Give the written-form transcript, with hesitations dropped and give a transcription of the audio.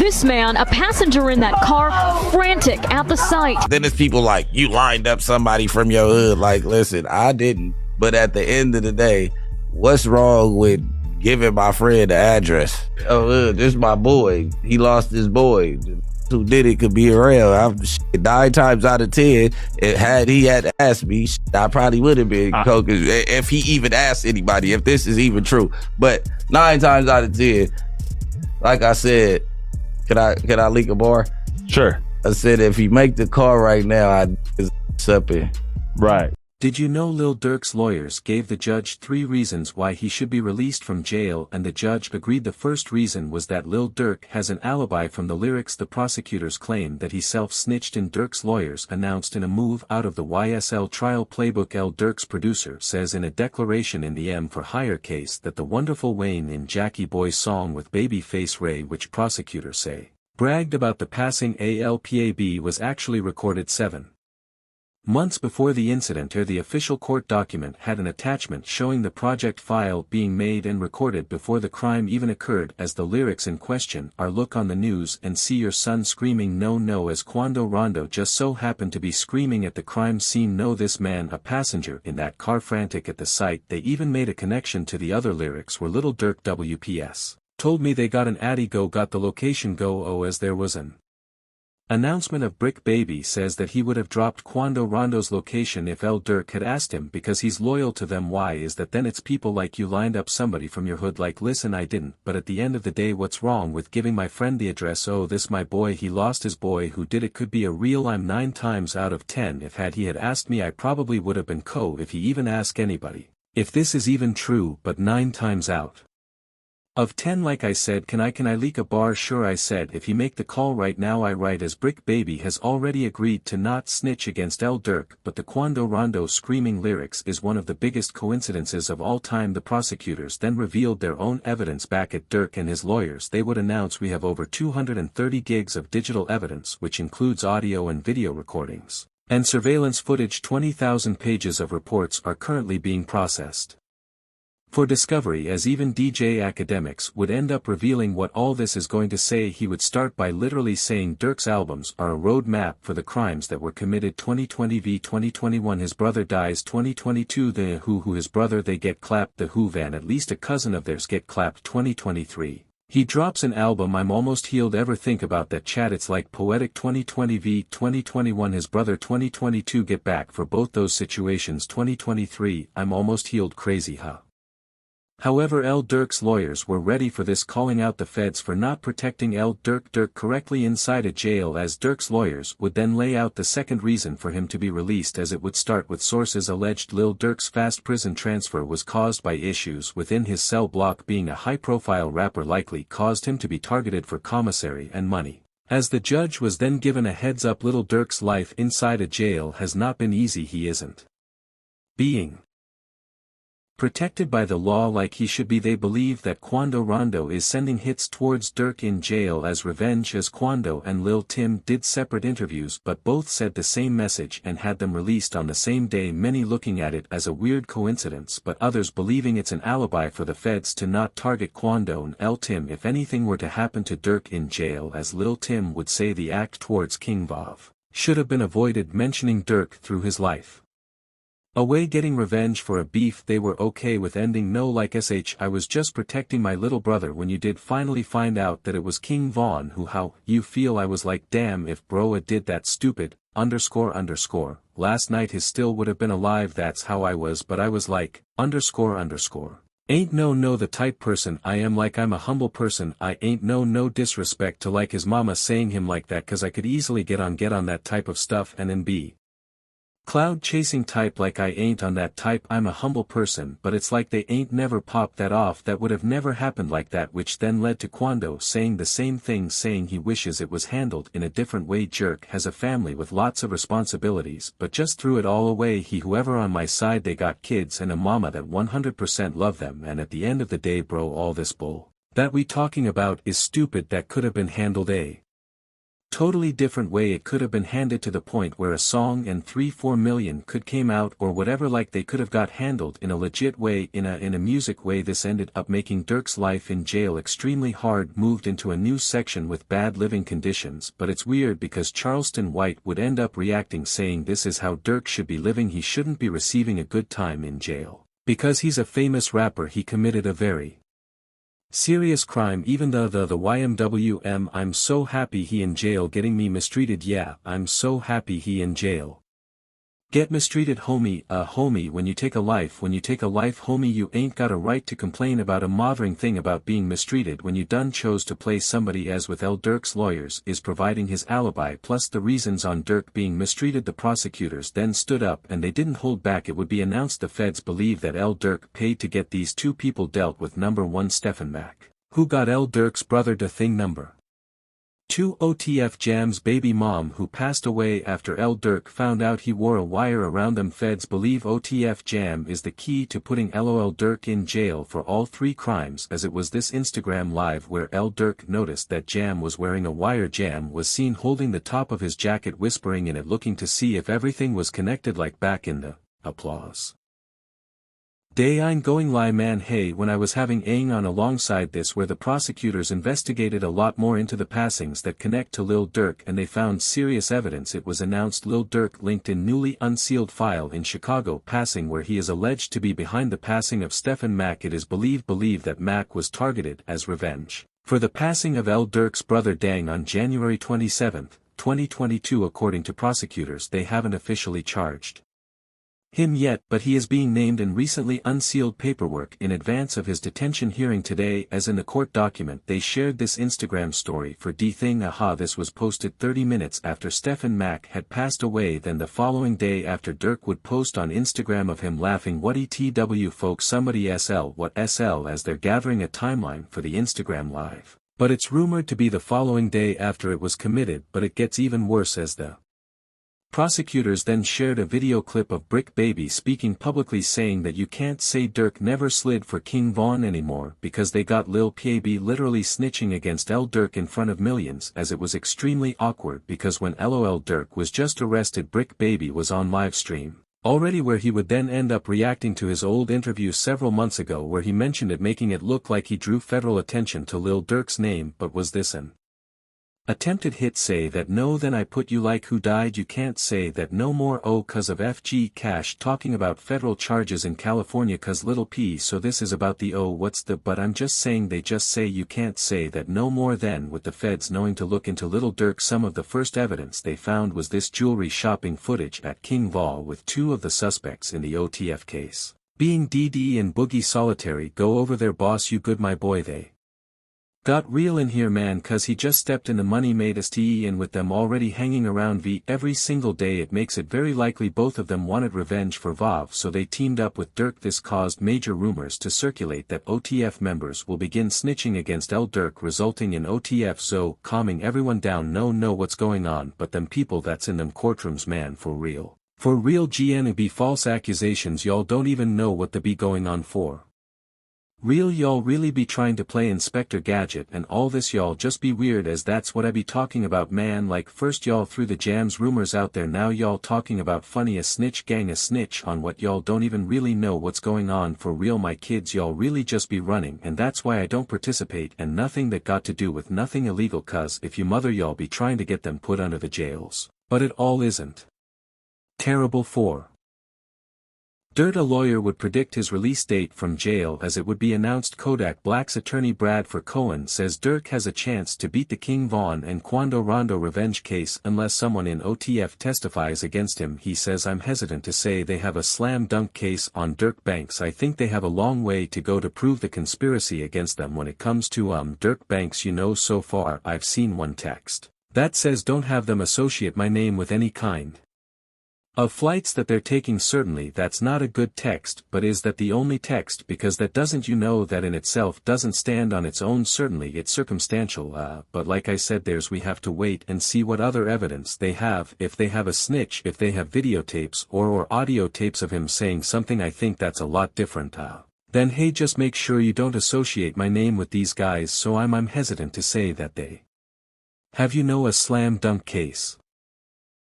This man, a passenger in that car, frantic at the sight. Then it's people like, you lined up somebody from your hood. Like, listen, I didn't. But at the end of the day, what's wrong with giving my friend the address? Oh, this is my boy. He lost his boy. Who did it could be around. 9 times out of 10, had he asked me, I probably would have been coke if he even asked anybody, if this is even true. But 9 times out of 10, like I said, can I leak a bar? Sure. I said if he make the call right now, I'd something. Right. Did you know Lil Durk's lawyers gave the judge 3 reasons why he should be released from jail, and the judge agreed the first reason was that Lil Durk has an alibi from the lyrics. The prosecutors claim that he self-snitched, and Durk's lawyers announced in a move out of the YSL trial playbook. Lil Durk's producer says in a declaration in the M for Hire case that the wonderful Wayne in Jackie Boy's song with Babyface Ray, which prosecutors say bragged about the passing ALPAB, was actually recorded 7 months before the incident. The official court document had an attachment showing the project file being made and recorded before the crime even occurred, as the lyrics in question are "Look on the news and see your son screaming no no," as Quando Rondo just so happened to be screaming at the crime scene "No." This man, a passenger in that car, frantic at the sight. They even made a connection to the other lyrics where Lil Durk WPS told me they got an Addy go, got the location go, oh, as there was an announcement of Brick Baby says that he would have dropped Quando Rondo's location if Lil Durk had asked him, because he's loyal to them. Why is that? Then it's people like you lined up somebody from your hood, like, listen, I didn't, but at the end of the day, what's wrong with giving my friend the address? Oh, this my boy, he lost his boy. Who did it? Could be a real. I'm 9 times out of 10 if he had asked me, I probably would have been co if he even asked anybody. If this is even true, but 9 times out of 10, like I said, can I leak a bar? Sure, I said if he make the call right now I write, as Brick Baby has already agreed to not snitch against Lil Durk. But the Quando Rondo screaming lyrics is one of the biggest coincidences of all time. The prosecutors then revealed their own evidence back at Durk and his lawyers. They would announce, we have over 230 gigs of digital evidence, which includes audio and video recordings and surveillance footage. 20,000 pages of reports are currently being processed for discovery, as even DJ Academics would end up revealing what all this is going to say. He would start by literally saying Durk's albums are a road map for the crimes that were committed. 2020 v 2021 his brother dies. 2022 the Who his brother they get clapped. The Who van at least a cousin of theirs get clapped. 2023 he drops an album, I'm almost healed. Ever think about that, chat? It's like poetic. 2020 v 2021 his brother. 2022 get back for both those situations. 2023 I'm almost healed. Crazy, huh? However, Lil Durk's lawyers were ready for this, calling out the feds for not protecting Lil Durk correctly inside a jail, as Durk's lawyers would then lay out the second reason for him to be released, as it would start with sources alleged Lil Durk's fast prison transfer was caused by issues within his cell block. Being a high-profile rapper likely caused him to be targeted for commissary and money. As the judge was then given a heads up, Lil Durk's life inside a jail has not been easy. He isn't being protected by the law like he should be. They believe that Quando Rondo is sending hits towards Durk in jail as revenge, as Quando and Lil Tim did separate interviews, but both said the same message and had them released on the same day. Many looking at it as a weird coincidence, but others believing it's an alibi for the feds to not target Quando and Lil Tim if anything were to happen to Durk in jail. As Lil Tim would say, the act towards King Vav should have been avoided, mentioning Durk through his life away getting revenge for a beef they were okay with ending. No, like I was just protecting my little brother. When you did finally find out that it was King Von who, how you feel? I was like, damn, if bro did that stupid, __, last night his still would have been alive. That's how I was, but I was like, __, ain't no the type person I am. Like, I'm a humble person. I ain't no disrespect to like his mama saying him like that, cause I could easily get on that type of stuff and then be cloud chasing type. Like, I ain't on that type. I'm a humble person, but it's like they ain't never popped that off. That would have never happened like that, which then led to Quando saying the same thing, saying he wishes it was handled in a different way. Jerk has a family with lots of responsibilities, but just threw it all away. Whoever on my side, they got kids and a mama that 100% love them, and at the end of the day, bro, all this bull that we talking about is stupid. That could have been handled totally different way it could have been handed to the point where a song and 3-4 million could came out or whatever, like they could have got handled in a legit way, in a music way. This ended up making Durk's life in jail extremely hard, moved into a new section with bad living conditions. But it's weird because Charleston White would end up reacting saying this is how Durk should be living, he shouldn't be receiving a good time in jail. Because he's a famous rapper, he committed a very serious crime. Even the YMWM, I'm so happy he in jail getting me mistreated. Yeah, I'm so happy he in jail. Get mistreated, homie. Homie, when you take a life, homie, you ain't got a right to complain about a mothering thing about being mistreated when you done chose to play somebody. As with Lil Durk's lawyers is providing his alibi plus the reasons on Durk being mistreated, the prosecutors then stood up and they didn't hold back. It would be announced the feds believe that Lil Durk paid to get these two people dealt with. Number 1, Stephen Mack, who got Lil Durk's brother to thing. Number 2, OTF Jam's baby mom, who passed away after Lil Durk found out he wore a wire around them. Feds believe OTF Jam is the key to putting Lil Durk in jail for all 3 crimes, as it was this Instagram live where Lil Durk noticed that Jam was wearing a wire. Jam was seen holding the top of his jacket, whispering in it, looking to see if everything was connected like back in the applause day. I'm going lie, man. Hey, when I was having Aang on alongside this, where the prosecutors investigated a lot more into the passings that connect to Lil Durk and they found serious evidence. It was announced Lil Durk linked in newly unsealed file in Chicago passing where he is alleged to be behind the passing of Stephen Mack. It is believed that Mack was targeted as revenge for the passing of Lil Durk's brother Dang on January 27, 2022. According to prosecutors, they haven't officially charged him yet, but he is being named in recently unsealed paperwork in advance of his detention hearing today. As in the court document, they shared this Instagram story for D-Thing. This was posted 30 minutes after Stephen Mack had passed away. Then the following day after, Durk would post on Instagram of him laughing. What ETW folks, somebody SL, what SL, as they're gathering a timeline for the Instagram live. But it's rumored to be the following day after it was committed. But it gets even worse, as the prosecutors then shared a video clip of Brick Baby speaking publicly, saying that you can't say Durk never slid for King Von anymore because they got Lil PAB literally snitching against Lil Durk in front of millions. As it was extremely awkward because when LOL Durk was just arrested, Brick Baby was on live stream already, where he would then end up reacting to his old interview several months ago where he mentioned it, making it look like he drew federal attention to Lil Durk's name. But was this an attempted hit? Say that no, then I put you like who died. You can't say that no more. Oh, cause of FG Cash talking about federal charges in California cause Little P. So this is about the what's the but I'm just saying they just say you can't say that no more. Then with the feds knowing to look into Lil Durk, some of the first evidence they found was this jewelry shopping footage at King Vol with 2 of the suspects in the OTF case being DD and Boogie Solitary. Go over there, boss, you good my boy. They got real in here, man, cause he just stepped in the money made STE, and with them already hanging around V every single day, it makes it very likely both of them wanted revenge for Vav, so they teamed up with Durk. This caused major rumors to circulate that OTF members will begin snitching against Lil Durk, resulting in OTF so calming everyone down. Know what's going on, but them people that's in them courtrooms, man, for real GNB false accusations, y'all don't even know what they be going on for real. Y'all really be trying to play Inspector Gadget and all this, y'all just be weird, as that's what I be talking about, man. Like first y'all threw the Jams rumors out there, now y'all talking about funny a snitch gang, a snitch on what? Y'all don't even really know what's going on for real, my kids. Y'all really just be running, and that's why I don't participate and nothing that got to do with nothing illegal, cause if you mother y'all be trying to get them put under the jails, but it all isn't terrible for Dirt. A lawyer would predict his release date from jail as it would be announced. Kodak Black's attorney Bradford Cohen says Durk has a chance to beat the King Von and Quando Rondo revenge case unless someone in OTF testifies against him. He says, I'm hesitant to say they have a slam dunk case on Durk Banks. I think they have a long way to go to prove the conspiracy against them when it comes to Durk Banks. You know, so far I've seen one text that says don't have them associate my name with any kind of flights that they're taking. Certainly that's not a good text, but is that the only text? Because that doesn't, you know, that in itself doesn't stand on its own. Certainly it's circumstantial, but like I said, we have to wait and see what other evidence they have, if they have a snitch, if they have videotapes or audio tapes of him saying something. I think that's a lot different than hey, just make sure you don't associate my name with these guys. So I'm hesitant to say that they Have you know a slam dunk case?